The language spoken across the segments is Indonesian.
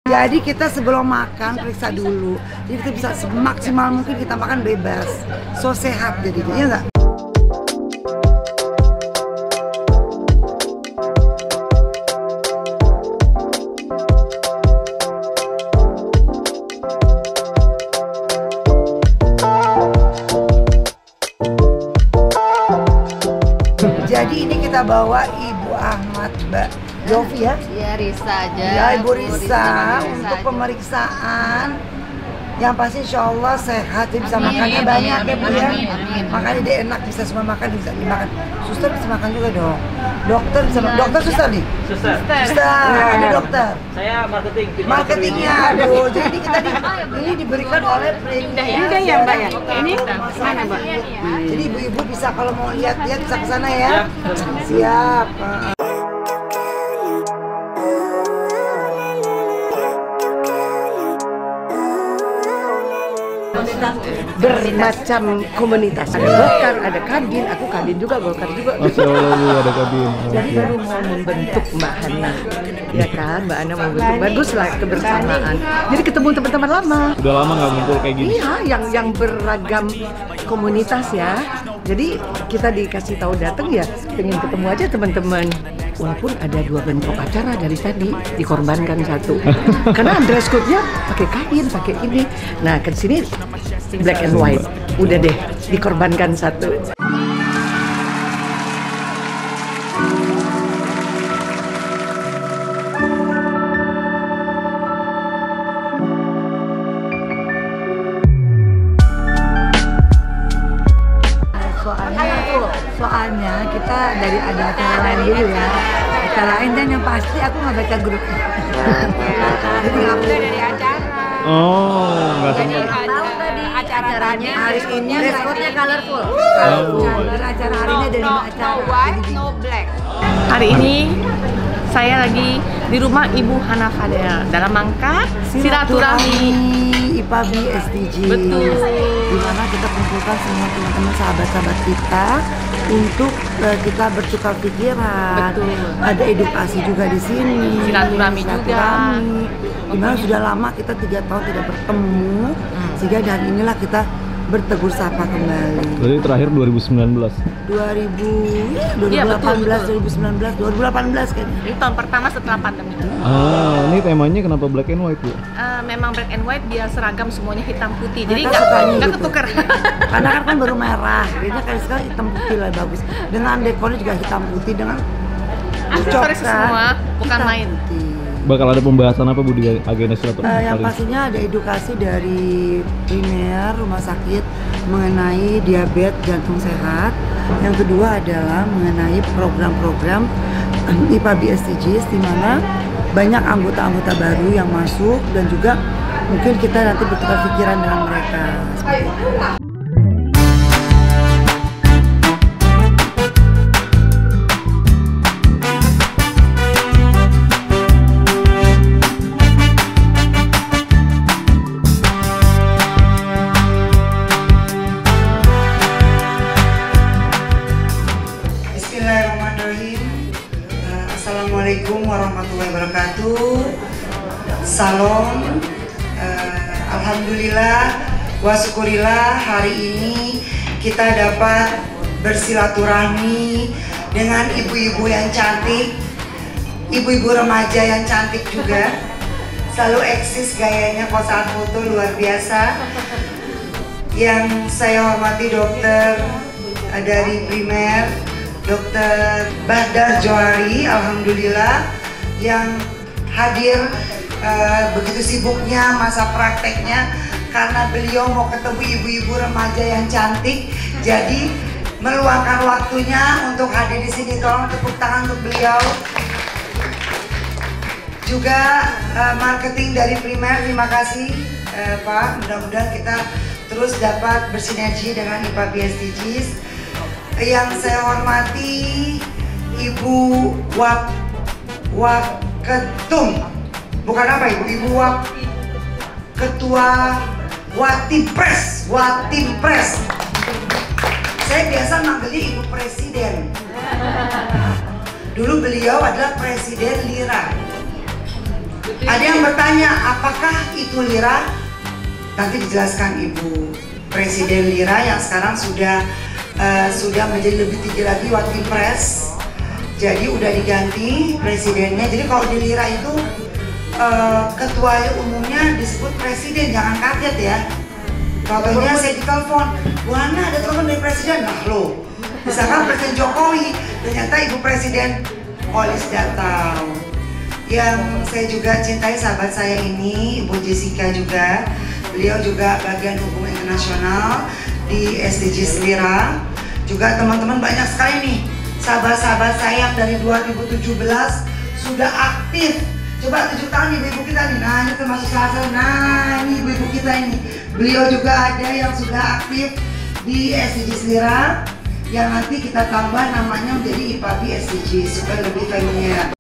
Jadi kita sebelum makan periksa dulu. Jadi kita bisa semaksimal mungkin kita makan bebas. So sehat jadinya, ya nggak? Jadi ini kita bawa Ibu Ahmad, Mbak Yofi ya? Iya, Risa aja. Ya, Ibu Risa untuk pemeriksaan. Yang pasti insya Allah sehat, dia bisa makannya banyak ya Bu ya. Makanya dia enak, bisa semua makan, bisa dimakan. Suster bisa makan juga dong. Dokter bisa makan. Dokter suster nih? Suster. Ada dokter. Saya marketing. Marketingnya, aduh. Jadi kita ini diberikan oleh Udah ya Mbak ya? Ini mana Mbak? Jadi ibu-ibu bisa kalau mau lihat-lihat bisa ke sana ya. Siap. Bermacam komunitas, ada Golkar, ada Kadin, aku Kadin juga, Golkar juga. Masya Allah Bu, ada Kadin. Jadi baru mau membentuk Mbak Hana, ya kan? Mbak Hana mau membentuk, bagus lah kebersamaan. Jadi ketemu teman-teman lama. Udah lama nggak ngumpul kayak gini? Iya, yang beragam komunitas ya. Jadi kita dikasih tahu datang ya, pengen ketemu aja teman-teman. Walaupun ada 2 bentuk acara dari tadi, dikorbankan 1. Karena dress code-nya pakai kain, pakai ini. Nah, ke sini black and white. Udah deh, dikorbankan 1. Soalnya kita dari ada acara lain dulu ya. Acara lain dan yang pasti aku nggak baca grup. Jadi aku Dari acara. Oh, nggak sempat. Tahu tadi acaranya hari ini dress-nya colorful. Acara hari ini ada 5 acara. No white, no black. Hari ini saya lagi di rumah Ibu Hana Fadel dalam rangka silaturahmi IPAB SDG. Betul. Di mana kita kumpulkan semua teman-teman sahabat-sahabat kita untuk kita bertukar pikiran. Betul. Ada edukasi juga di sini. Silaturahmi juga. Dimana sudah lama kita 3 tahun tidak bertemu, sehingga dari inilah kita bertegur sapa kembali. Berarti terakhir 2019. 2018, 2019, 2018 kayaknya. Ini tahun pertama setelah pandemi. Ini temanya kenapa black and white Bu? Memang black and white biar seragam semuanya hitam putih. Jadi Mereka sukanya nggak gitu. ketukar. Karena kan baru merah, kayaknya kayak sekarang hitam putih lah bagus. Dengan dekornya juga hitam putih dengan Aksesoris coklat, semua, bukan hitam main. putih. Bakal ada pembahasan apa Bu di agenda silaturahmi Yang kali ini? pastinya ada edukasi dari primer rumah sakit mengenai diabetes jantung sehat. Yang kedua adalah mengenai program-program IPAB SDGs, di mana banyak anggota-anggota baru yang masuk dan juga mungkin kita nanti bertukar pikiran dengan mereka. Seperti itu. Bismillahirrahmanirrahim. Assalamualaikum warahmatullahi wabarakatuh. Salam. Alhamdulillah wa syukurillah, hari ini kita dapat bersilaturahmi dengan ibu-ibu yang cantik, ibu-ibu remaja yang cantik juga. Selalu eksis gayanya kalau saat foto luar biasa. Yang saya hormati dokter dari primer, Dokter Bahdar Johari, alhamdulillah, yang hadir begitu sibuknya masa prakteknya karena beliau mau ketemu ibu-ibu remaja yang cantik, jadi meluangkan waktunya untuk hadir di sini. Tolong tepuk tangan untuk beliau. Juga marketing dari primer, terima kasih Pak. Mudah-mudahan kita terus dapat bersinergi dengan IPAB SDGs. Yang saya hormati Ibu Waketum, bukan apa Ibu? Ibu Ketua Watimpres. Saya biasa manggilnya Ibu Presiden. Dulu beliau adalah Presiden Lira. Ada yang bertanya, apakah itu lira? Nanti dijelaskan Ibu. Presiden lira yang sekarang sudah menjadi lebih tinggi lagi wakil pres. Jadi udah diganti presidennya. Jadi kalau di lira itu ketua umumnya disebut presiden, jangan kaget ya. Contohnya saya ditelepon, Bu Hana ada telepon dari presiden. Nah loh, misalkan Presiden Jokowi, ternyata Ibu Presiden Olis datang. Yang saya juga cintai sahabat saya ini, Ibu Jessica juga. Beliau juga bagian hukum internasional di SDGs Lira. Juga teman-teman banyak sekali nih sahabat-sahabat saya yang dari 2017 sudah aktif. Coba tunjuk tangan ibu-ibu kita nih. Nah ini termasuk salah satu. Nah ini ibu-ibu kita ini. Beliau juga ada yang sudah aktif di SDGs Lira, yang nanti kita tambah namanya menjadi IPABI SDGs supaya lebih familiar.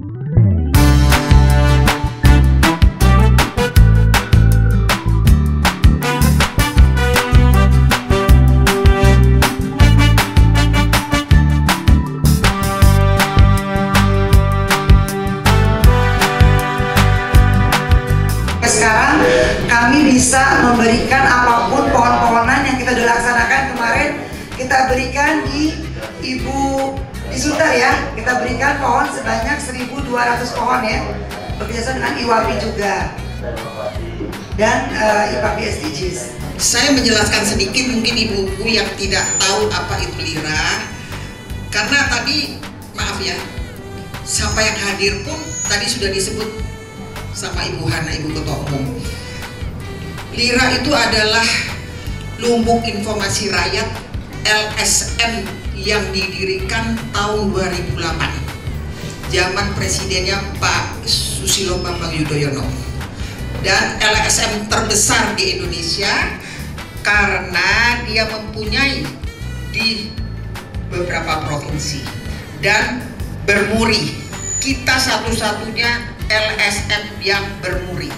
Sekarang kami bisa memberikan apapun pohon-pohonan yang kita sudah laksanakan kemarin, kita berikan di Ibu di Sunter ya, kita berikan pohon sebanyak 1.200 pohon ya, bekerjasama dengan IWAPI juga dan IPABI SDGs. Saya menjelaskan sedikit mungkin ibu-ibu yang tidak tahu apa itu lira, karena tadi maaf ya, siapa yang hadir pun tadi sudah disebut sama Ibu Hana, Ibu Ketua Umum. Lira itu adalah Lumbung Informasi Rakyat LSM yang didirikan tahun 2008, zaman presidennya Pak Susilo Bambang Yudhoyono. Dan LSM terbesar di Indonesia karena dia mempunyai di beberapa provinsi dan bermuri. Kita satu-satunya LSM yang bermuri.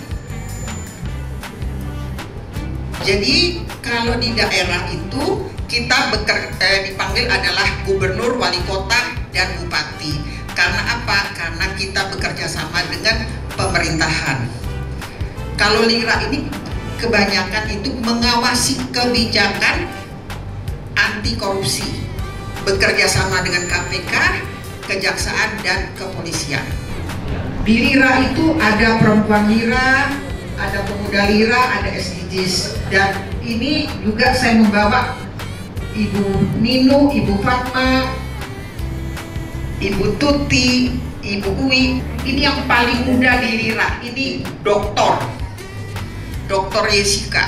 Jadi kalau di daerah itu kita dipanggil adalah gubernur, wali kota, dan bupati. Karena apa? Karena kita bekerja sama dengan pemerintahan. Kalau lira ini kebanyakan itu mengawasi kebijakan anti korupsi, bekerja sama dengan KPK, kejaksaan, dan kepolisian. Di lira itu ada perempuan lira, ada pemuda lira, ada SDGs, dan ini juga saya membawa Ibu Nino, Ibu Fatma, Ibu Tuti, Ibu Uwi. Ini yang paling muda di lira, ini Dr. Jessica.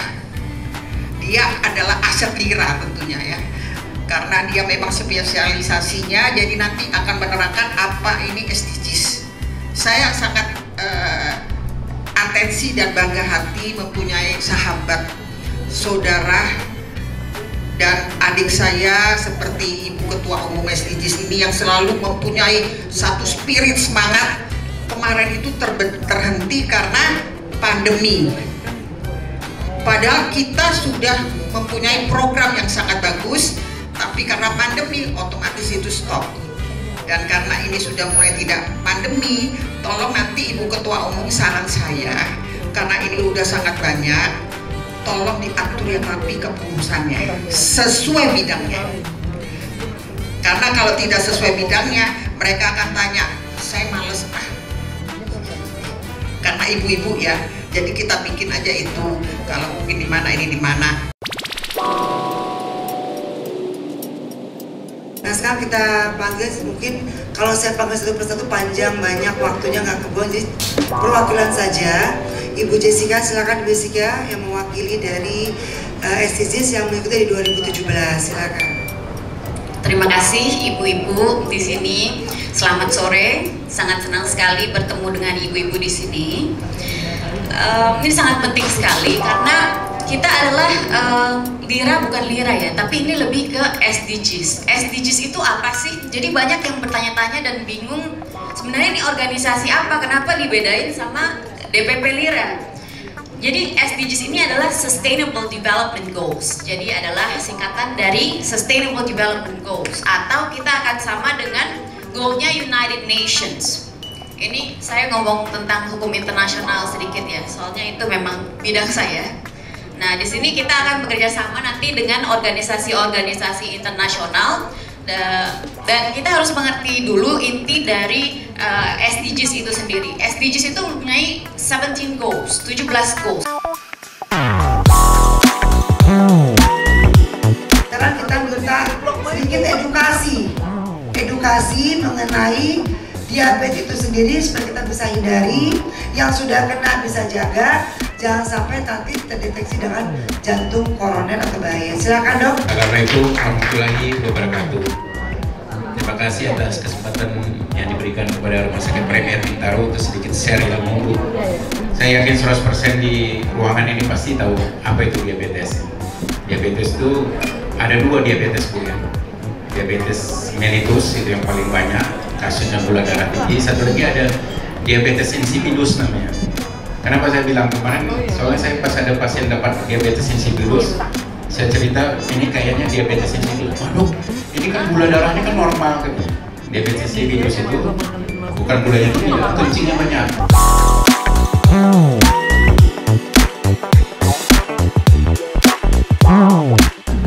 Dia adalah aset lira tentunya ya, karena dia memang spesialisasinya, jadi nanti akan menerangkan apa ini SDGs. Saya sangat atensi dan bangga hati mempunyai sahabat, saudara, dan adik saya seperti Ibu Ketua Umum SDGs ini yang selalu mempunyai satu spirit semangat. Kemarin itu terhenti karena pandemi. Padahal kita sudah mempunyai program yang sangat bagus, tapi karena pandemi otomatis itu stop. Dan karena ini sudah mulai tidak pandemi, tolong nanti Ibu Ketua Umum, saran saya, karena ini udah sangat banyak, tolong diatur yang rapi kepengurusannya sesuai bidangnya. Karena kalau tidak sesuai bidangnya, mereka akan tanya, saya males karena ibu-ibu ya, jadi kita bikin aja itu, kalau mungkin di mana ini di mana. Nah sekarang kita panggil, mungkin kalau saya panggil satu persatu panjang, banyak waktunya nggak kebuang, jadi perwakilan saja. Ibu Jessica, silakan Ibu Jessica yang mewakili dari SDGs yang mengikuti di 2017, silakan. Terima kasih ibu-ibu di sini. Selamat sore, sangat senang sekali bertemu dengan ibu-ibu di sini. Ini sangat penting sekali karena kita adalah lira bukan lira ya, tapi ini lebih ke SDGs. SDGs itu apa sih? Jadi banyak yang bertanya-tanya dan bingung sebenarnya ini organisasi apa, kenapa dibedain sama DPP Lira. Jadi SDGs ini adalah Sustainable Development Goals. Jadi adalah singkatan dari Sustainable Development Goals, atau kita akan sama dengan goalnya United Nations. Ini saya ngomong tentang hukum internasional sedikit ya, soalnya itu memang bidang saya. Nah, di sini kita akan bekerja sama nanti dengan organisasi-organisasi internasional dan kita harus mengerti dulu inti dari SDGs itu sendiri. SDGs itu mempunyai 17 goals, 17 goals. Sekarang kita minta sedikit edukasi mengenai diabetes itu sendiri supaya kita bisa hindari, yang sudah kena bisa jaga, jangan sampai nanti terdeteksi dengan jantung koroner atau bahaya. Silakan dok. Assalamualaikum warahmatullahi wabarakatuh. Terima kasih atas kesempatan yang diberikan kepada Rumah Sakit Premier Bintaro untuk sedikit share ilmu. Saya yakin 100% di ruangan ini pasti tahu apa itu diabetes. Diabetes itu ada dua diabetes Bu ya. Diabetes mellitus itu yang paling banyak kasusnya, gula darah tinggi. Satu lagi ada diabetes insipidus namanya. Kenapa saya bilang kemarin? Soalnya saya pas ada pasien dapat diabetes insipidus, saya cerita ini kayaknya diabetes insipidus. Waduh, ini kan gula darahnya kan normal kan. Diabetes insipidus itu bukan gulanya tinggi, kencingnya banyak.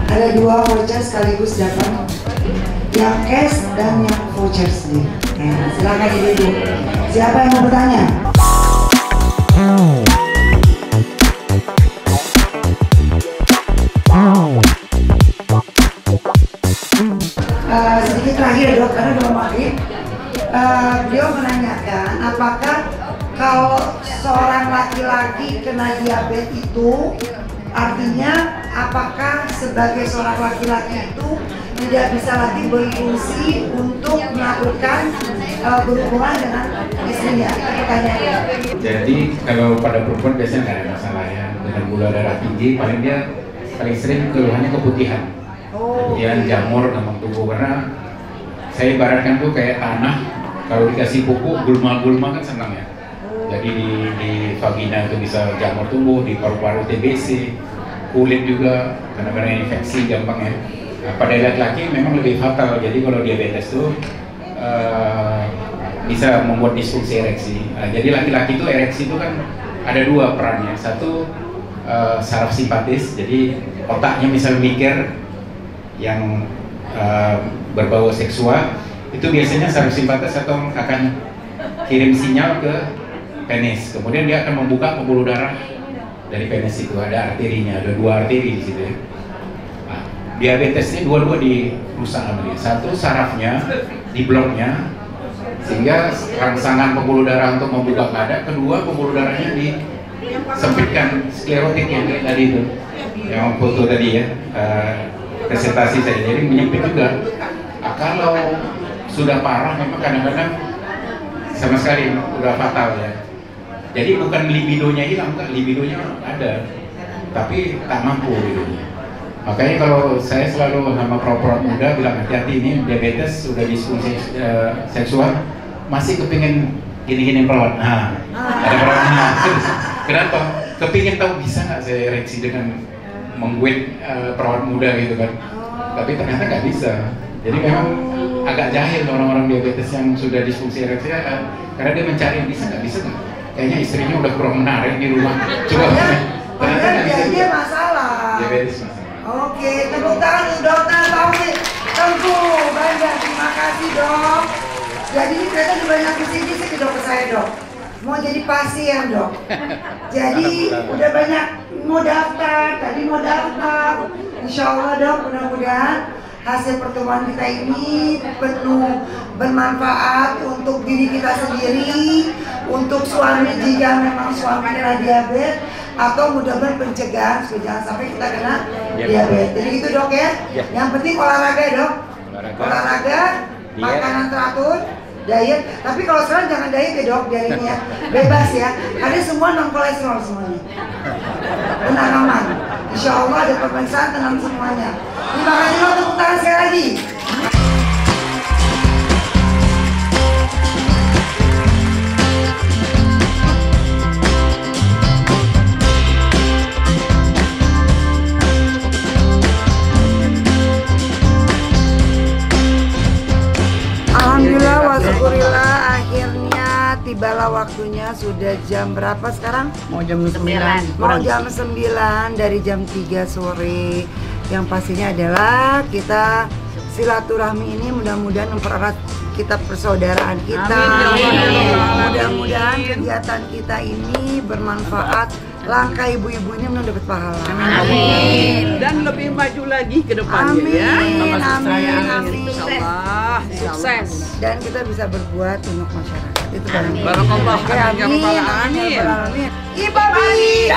Ada dua voucher sekaligus dapat, yang cash dan yang voucher sendiri. Nah, silakan ibu-ibu. Siapa yang mau bertanya? Sedikit terakhir dok, karena belum maghrib. Beliau menanyakan apakah kalau seorang laki-laki kena diabetes itu artinya apakah sebagai seorang laki-laki itu tidak bisa lagi berfungsi untuk melakukan berhubungan dengan istrinya? Pertanyaannya. Jadi kalau pada perempuan biasanya nggak ada masalah ya dengan gula darah tinggi, paling sering keluhannya keputihan, keputihan jamur dalam tubuh. Karena saya ibaratkan tuh kayak tanah, kalau dikasih pupuk gulma-gulma kan senang ya. Jadi di vagina itu bisa jamur tumbuh, di paru-paru TBC, kulit juga kadang-kadang infeksi gampang ya. Nah, pada laki-laki memang lebih fatal. Jadi kalau diabetes itu bisa membuat disfungsi ereksi. Nah, jadi laki-laki itu ereksi itu kan ada dua perannya. Satu saraf simpatis, jadi otaknya bisa mikir yang berbau seksual, itu biasanya saraf simpatis atau akan kirim sinyal ke penis. Kemudian dia akan membuka pembuluh darah dari penis itu, ada arterinya, ada dua arteri di situ ya. Nah, diabetes ini dua-dua dirusak sama dia. Satu sarafnya di bloknya sehingga rangsangan pembuluh darah untuk membuka keadaan. Kedua, pembuluh darahnya disempitkan, sklerotik yang tadi itu, yang foto tadi ya, presentasi saya, jadi menyempit juga. Nah, kalau sudah parah memang kadang-kadang sama sekali udah fatal ya. Jadi bukan libidonya hilang, enggak, libidonya ada, tapi tak mampu libidonya. Makanya kalau saya selalu sama perawat muda bilang hati-hati, ini diabetes, sudah disfungsi seksual, masih kepingin gini-gini perawat. Nah, ada perawatnya. Kenapa? Kepingin tahu bisa nggak saya ereksi dengan mengguit perawat muda gitu kan? Tapi ternyata nggak bisa. Jadi memang agak jahil orang-orang diabetes yang sudah disfungsi ereksi, karena dia mencari bisa nggak, bisa nggak? Kayaknya istrinya udah kurang menarik di rumah. Coba. Ternyata nggak bisa. Dia masalah. Diabetes masalah. Oke, tepuk tangan untuk dokter Taufik Tengku Banjar. Terima kasih dok. Jadi ini ternyata banyak bisik-bisik dok ke saya dok. Mau jadi pasien dok. Jadi udah banyak mau daftar, tadi mau daftar. Insya Allah dok, mudah-mudahan hasil pertemuan kita ini penuh bermanfaat untuk diri kita sendiri, untuk suami jika memang suami kena diabetes, atau mudah-mudahan pencegahan supaya jangan sampai kita kena diabetes. Jadi gitu dok ya. Yang penting olahraga dok. Olahraga, makanan teratur, diet. Tapi kalau sekarang jangan diet ya dok, biar ini ya bebas ya. Karena semua non kolesterol semuanya. Tenang aman. Insya Allah ada pemeriksaan tenang semuanya. Terima kasih dok, tepuk tangan sekali lagi. Alhamdulillah wa syukurillah, akhirnya waktunya sudah jam berapa sekarang? Mau jam 9. Mau jam 9 dari jam 3 sore. Yang pastinya adalah kita silaturahmi ini mudah-mudahan mempererat kita persaudaraan kita. Mudah-mudahan kegiatan kita ini bermanfaat. Langkah ibu-ibu ini mendapat pahala. Amin. Dan lebih maju lagi ke depannya Amin. ya. Amin. Insyaallah. Sukses. Dan kita bisa berbuat untuk masyarakat. Itu paling penting. Barakallah. Amin. Amin. Amin. Ibabi.